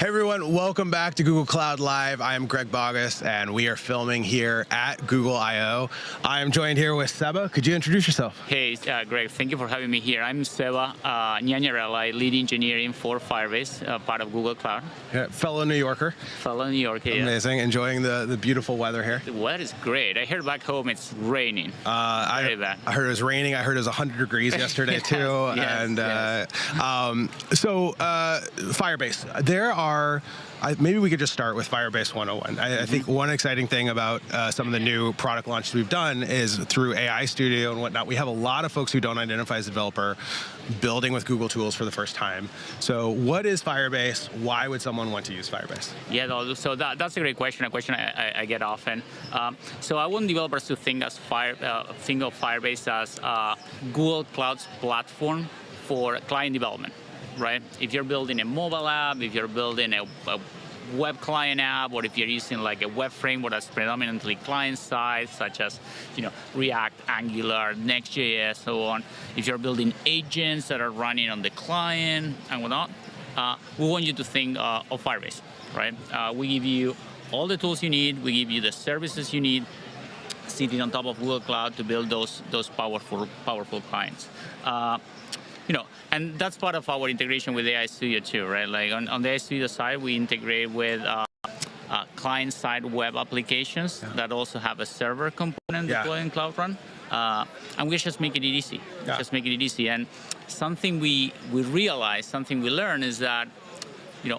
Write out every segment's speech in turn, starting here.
Hey everyone, welcome back to Google Cloud Live. I am Greg Bagues, and we are filming here at Google I/O. I am joined here with Seba. Could you introduce yourself? Hey, Greg, thank you for having me here. I'm Seba Gnagarella, lead engineering for Firebase, part of Google Cloud. Yeah, fellow New Yorker. Fellow New Yorker, yeah. Amazing, enjoying the beautiful weather here. The weather is great. I heard back home it's raining. I heard it was raining. I heard it was 100 degrees yesterday too. So Firebase, there are maybe we could just start with Firebase 101. I think one exciting thing about some of the new product launches we've done is through AI Studio and whatnot, we have a lot of folks who don't identify as a developer building with Google tools for the first time. So what is Firebase? Why would someone want to use Firebase? Yeah, so that's a great question, a question I get often. So I want developers to think of Firebase as Google Cloud's platform for client development. Right? If you're building a mobile app, if you're building a web client app, or if you're using like a web framework that's predominantly client-side, such as React, Angular, Next.js, so on. If you're building agents that are running on the client and whatnot, we want you to think of Firebase. Right? We give you all the tools you need. We give you the services you need, sitting on top of Google Cloud to build those powerful clients. And that's part of our integration with AI Studio too, right? Like on the AI Studio side, we integrate with client-side web applications that also have a server component deployed in Cloud Run. And we just make it easy. Just make it easy. And something we realized, something we learned is that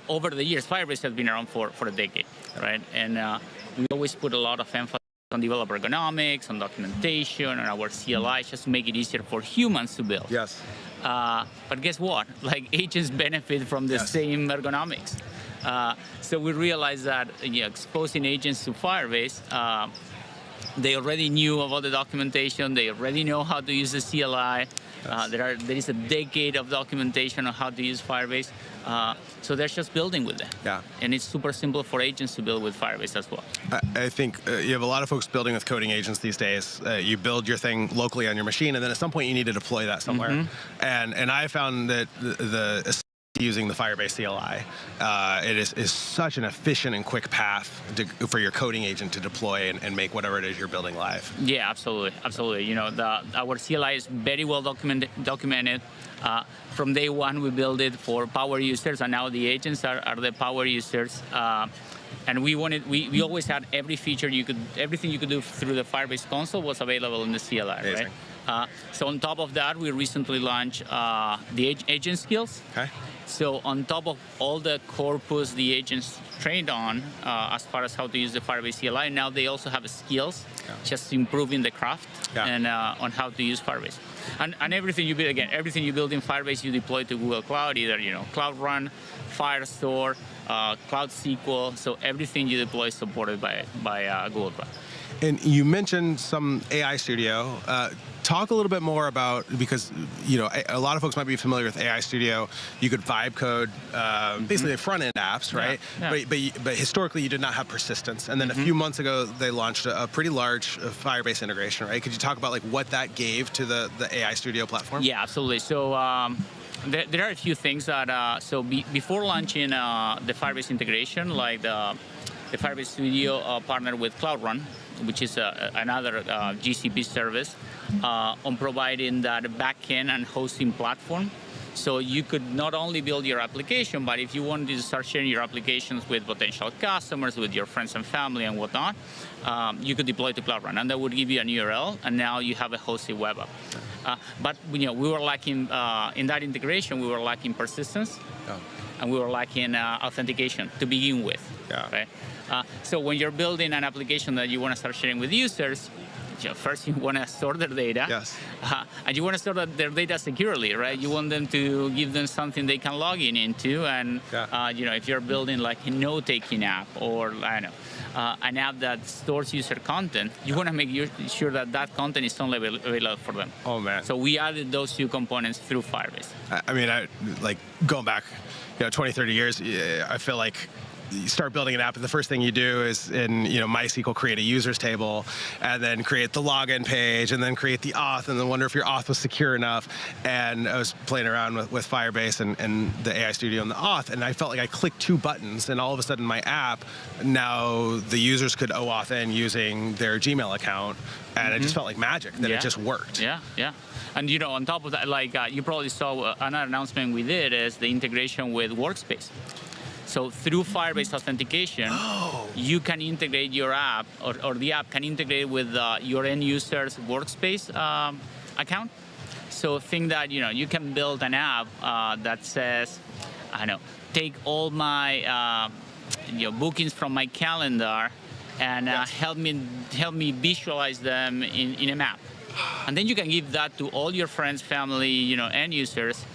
over the years, Firebase has been around for a decade, right? And we always put a lot of emphasis on developer ergonomics, on documentation, on our CLI, just to make it easier for humans to build. Yes. But guess what? Like agents benefit from the same ergonomics. So we realized that exposing agents to Firebase, they already knew about the documentation. They already know how to use the CLI. There is a decade of documentation on how to use Firebase. So they're just building with it. Yeah. And it's super simple for agents to build with Firebase as well. I think you have a lot of folks building with coding agents these days. You build your thing locally on your machine, and then at some point you need to deploy that somewhere. And I found that using the Firebase CLI, it is such an efficient and quick path for your coding agent to deploy and make whatever it is you're building live. Yeah, absolutely, absolutely. Our CLI is very well documented. From day one, we build it for power users, and now the agents are the power users. And we always had every feature everything you could do through the Firebase console was available in the CLI, Amazing. right? So on top of that, we recently launched the agent skills. Okay. So on top of all the corpus the agents trained on, as far as how to use the Firebase CLI, now they also have skills, just improving the craft and on how to use Firebase. And everything you build, again, everything you build in Firebase, you deploy to Google Cloud, either Cloud Run, Firestore, Cloud SQL. So everything you deploy is supported by Google Cloud. And you mentioned some AI Studio. Talk a little bit more about, because a lot of folks might be familiar with AI Studio. You could vibe code basically the front-end apps, right? Yeah. But historically, you did not have persistence. And then a few months ago, they launched a pretty large Firebase integration, right? Could you talk about what that gave to the AI Studio platform? Yeah, absolutely. So there are a few things that, before launching the Firebase integration, like the Firebase Studio partnered with Cloud Run, which is another GCP service, on providing that backend and hosting platform. So you could not only build your application, but if you wanted to start sharing your applications with potential customers, with your friends and family and whatnot, you could deploy to Cloud Run, and that would give you an URL, and now you have a hosted web app. But we were lacking, in that integration, we were lacking persistence, and we were lacking authentication to begin with. Right? So when you're building an application that you want to start sharing with users, first you want to store their data, and you want to store their data securely, right? You want them to give them something they can log into, and if you're building like a note-taking app or an app that stores user content, you want to make sure that that content is only available for them. Oh man! So we added those two components through Firebase. I mean, going back, 20, 30 years, I feel like you start building an app, and the first thing you do is in MySQL create a users table, and then create the login page, and then create the auth, and then wonder if your auth was secure enough. And I was playing around with Firebase and the AI Studio and the auth, and I felt like I clicked 2 buttons, and all of a sudden my app, now the users could OAuth in using their Gmail account, and it just felt like magic that it just worked. Yeah, yeah. And on top of that, like you probably saw another announcement we did is the integration with Workspace. So through Firebase authentication, you can integrate your app, or the app can integrate with your end user's Workspace account. So think that you can build an app that says, I don't know, take all my bookings from my calendar and help me visualize them in a map. And then you can give that to all your friends, family, end users.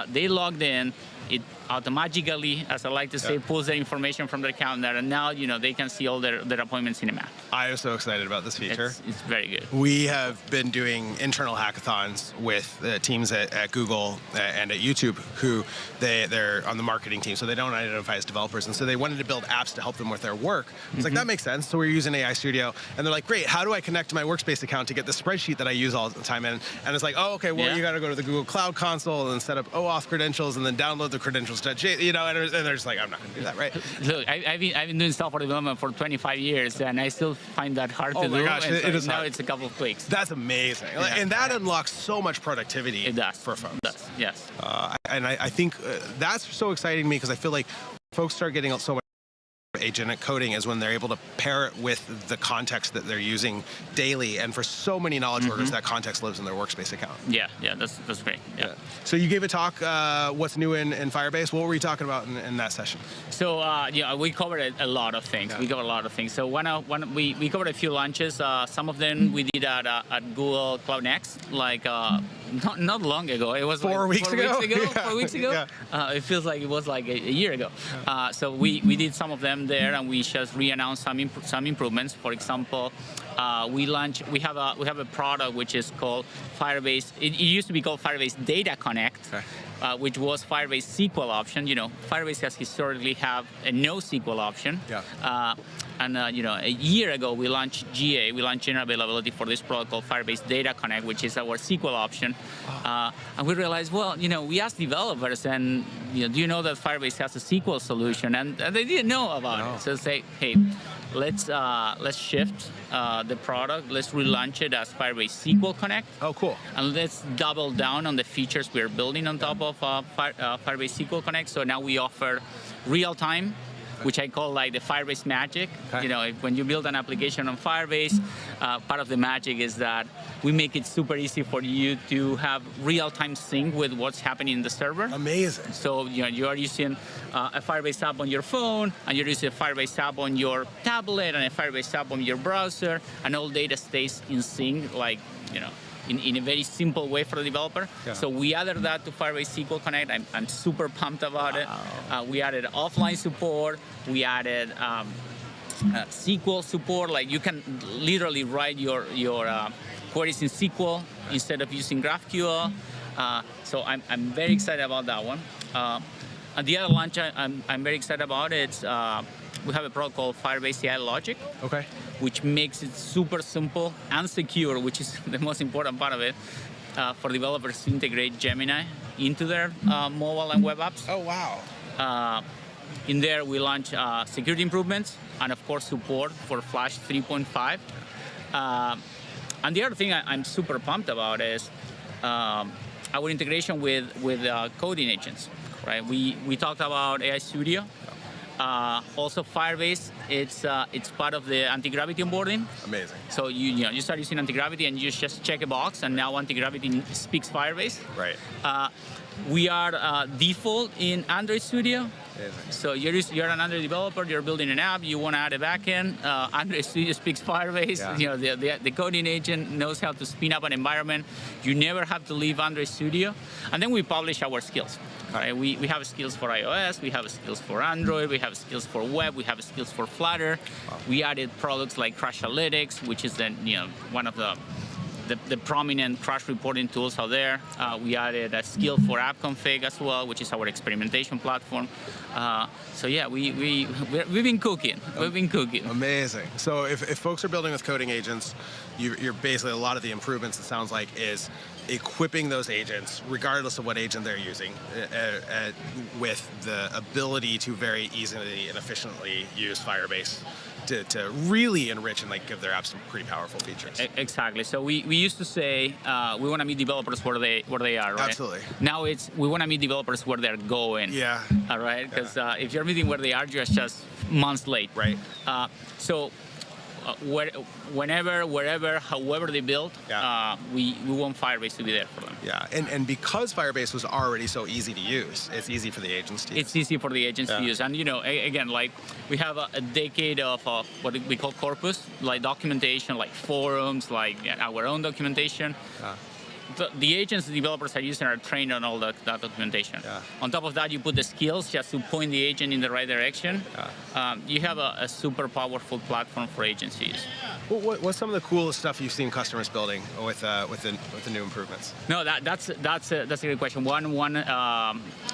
They logged in. It automatically, as I like to say, pulls their information from their calendar, and now they can see all their appointments in a map. I am so excited about this feature. It's very good. We have been doing internal hackathons with teams at Google and at YouTube who they're on the marketing team, so they don't identify as developers, and so they wanted to build apps to help them with their work. It's like, that makes sense. So we're using AI Studio, and they're like, great, how do I connect to my Workspace account to get the spreadsheet that I use all the time in? And it's like, oh, okay, well, you got to go to the Google Cloud Console and set up OAuth credentials and then download the credentials, and they're just like, I'm not going to do that, right? Look, I've been doing software development for 25 years, and I still find that hard to do. Oh my gosh, it is now hard. It's a couple of clicks. That's amazing. Yeah. And that unlocks so much productivity for folks. It does, yes. And I think that's so exciting to me, because I feel like folks start getting so much agentic coding is when they're able to pair it with the context that they're using daily, and for so many knowledge workers, that context lives in their Workspace account. Yeah, that's great. Yeah. So you gave a talk, what's new in Firebase. What were you talking about in that session? So we covered a lot of things. We covered a lot of things. So we covered a few launches. Some of them we did at Google Cloud Next, like not long ago. It was 4 weeks ago. 4 weeks ago. It feels like it was like a year ago. So we did some of them there, and we just re-announced some improvements. For example, we have a product which is called Firebase. It used to be called Firebase Data Connect, which was Firebase SQL option. Firebase has historically have a NoSQL option. And a year ago we launched GA. We launched general availability for this product called Firebase Data Connect, which is our SQL option. And we realized, well, we asked developers, and do you know that Firebase has a SQL solution? And they didn't know about it. So say, hey, let's shift the product. Let's relaunch it as Firebase SQL Connect. Oh, cool. And let's double down on the features we're building on top of Firebase SQL Connect. So now we offer real-time, which I call like the Firebase magic. When you build an application on Firebase, part of the magic is that we make it super easy for you to have real-time sync with what's happening in the server. Amazing. So you are using a Firebase app on your phone, and you're using a Firebase app on your tablet, and a Firebase app on your browser, and all data stays in sync, like in a very simple way for the developer. So we added that to Firebase SQL Connect. I'm super pumped about it. We added offline support. We added SQL support. Like you can literally write your queries in SQL instead of using GraphQL. So I'm very excited about that one. And the other launch I'm very excited about is we have a product called Firebase CI Logic. Okay. Which makes it super simple and secure, which is the most important part of it, for developers to integrate Gemini into their mobile and web apps. Oh, wow. In there, we launch security improvements and, of course, support for Flash 3.5. And the other thing I'm super pumped about is our integration with coding agents. Right? We talked about AI Studio. Also, Firebase, it's part of the Antigravity onboarding. Amazing. So you start using Antigravity, and you just check a box, and now Antigravity speaks Firebase. Right. We are default in Android Studio. Amazing. So you're an Android developer, you're building an app, you want to add a backend. Android Studio speaks Firebase. The coding agent knows how to spin up an environment. You never have to leave Android Studio. And then we publish our skills. Right? We have skills for iOS, we have skills for Android, we have skills for web, we have skills for Flutter. Wow. We added products like Crashlytics, which is one of the the prominent crash reporting tools out there. We added a skill for app config as well, which is our experimentation platform. So yeah, we've been cooking. We've been cooking. Amazing. So if folks are building with coding agents, you're basically, a lot of the improvements, it sounds like, is equipping those agents, regardless of what agent they're using, with the ability to very easily and efficiently use Firebase to really enrich and give their apps some pretty powerful features. Exactly. So we used to say we want to meet developers where they are, right? Absolutely. Now it's we want to meet developers where they're going. Yeah. All right. Because if you're meeting where they are, you're just months late. Right. So whenever, wherever, however they build, we want Firebase to be there for them. Yeah, and because Firebase was already so easy to use, it's easy for the agents to use. It's easy for the agents to use. And again, we have a decade of what we call corpus, like documentation, like forums, like our own documentation. The agents the developers are using are trained on all that documentation. On top of that, you put the skills just to point the agent in the right direction. You have a super powerful platform for agents to use. What's some of the coolest stuff you've seen customers building with the new improvements? No, that's a great question.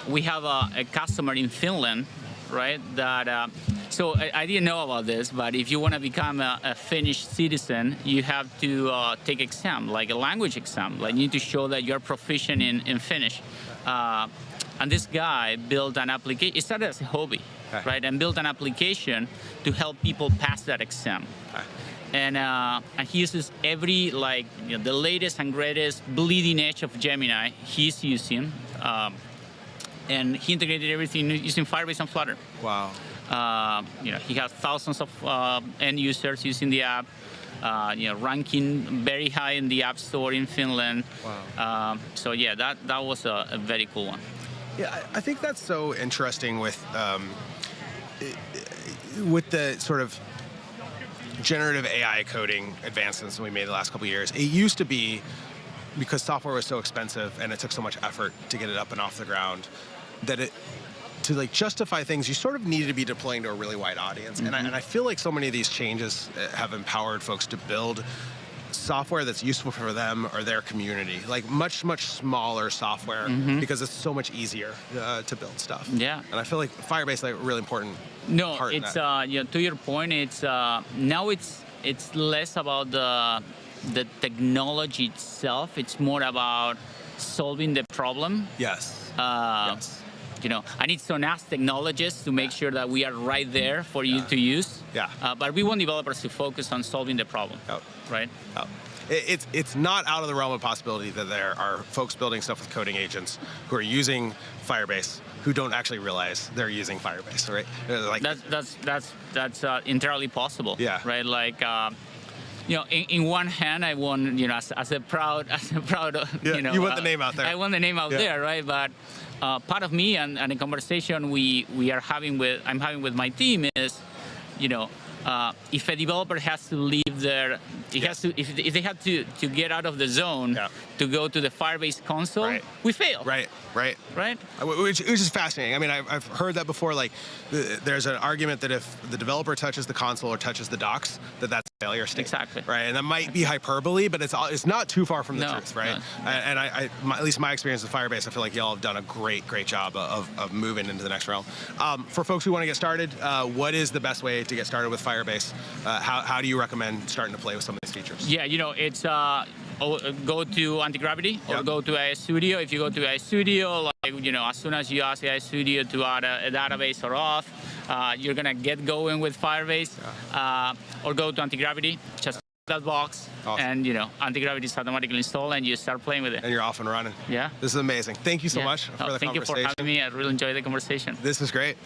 We have a customer in Finland, right? That so I didn't know about this, but if you want to become a Finnish citizen, you have to take exam, like a language exam. Like you need to show that you're proficient in Finnish. And this guy built an application. It started as a hobby, right? And built an application to help people pass that exam. And he uses every the latest and greatest bleeding edge of Gemini he's using. And he integrated everything using Firebase and Flutter. Wow. He has thousands of end users using the app. Ranking very high in the App Store in Finland. Wow. So yeah, that was a very cool one. Yeah, I think that's so interesting with the sort of generative AI coding advancements we made the last couple of years. It used to be, because software was so expensive and it took so much effort to get it up and off the ground, that to justify things, you sort of needed to be deploying to a really wide audience. And I feel like so many of these changes have empowered folks to build software that's useful for them or their community, much smaller software, because it's so much easier to build stuff. Yeah. And I feel like Firebase a really important part in that. To your point, it's now it's less about the technology itself. It's more about solving the problem. Yes. Yes. I need some nice technologists to make sure that we are right there for you to use. Yeah. But we want developers to focus on solving the problem. Right. It's not out of the realm of possibility that there are folks building stuff with coding agents who are using Firebase who don't actually realize they're using Firebase, right? That's entirely possible. Yeah. Right. In one hand, I won, as a proud, you want the name out there. I want the name out there, right? But part of me and a conversation I'm having with my team is, if a developer has to leave their, if they have to get out of the zone to go to the Firebase console, we fail. Right. Which is fascinating. I mean, I've heard that before. There's an argument that if the developer touches the console or touches the docs, that's a failure state. Exactly. Right, and that might be hyperbole, but it's not too far from the truth, right? No. And at least my experience with Firebase, I feel like y'all have done a great job of moving into the next realm. For folks who want to get started, what is the best way to get started with Firebase? How do you recommend starting to play with some of these features? Yeah, it's go to Antigravity or go to AI Studio. If you go to AI Studio, as soon as you ask AI Studio to add a database or auth, you're gonna get going with Firebase. Or go to Antigravity, just that box, and Antigravity is automatically installed, and you start playing with it. And you're off and running. Yeah. This is amazing. Thank you so much for the conversation. Thank you for having me. I really enjoyed the conversation. This is great.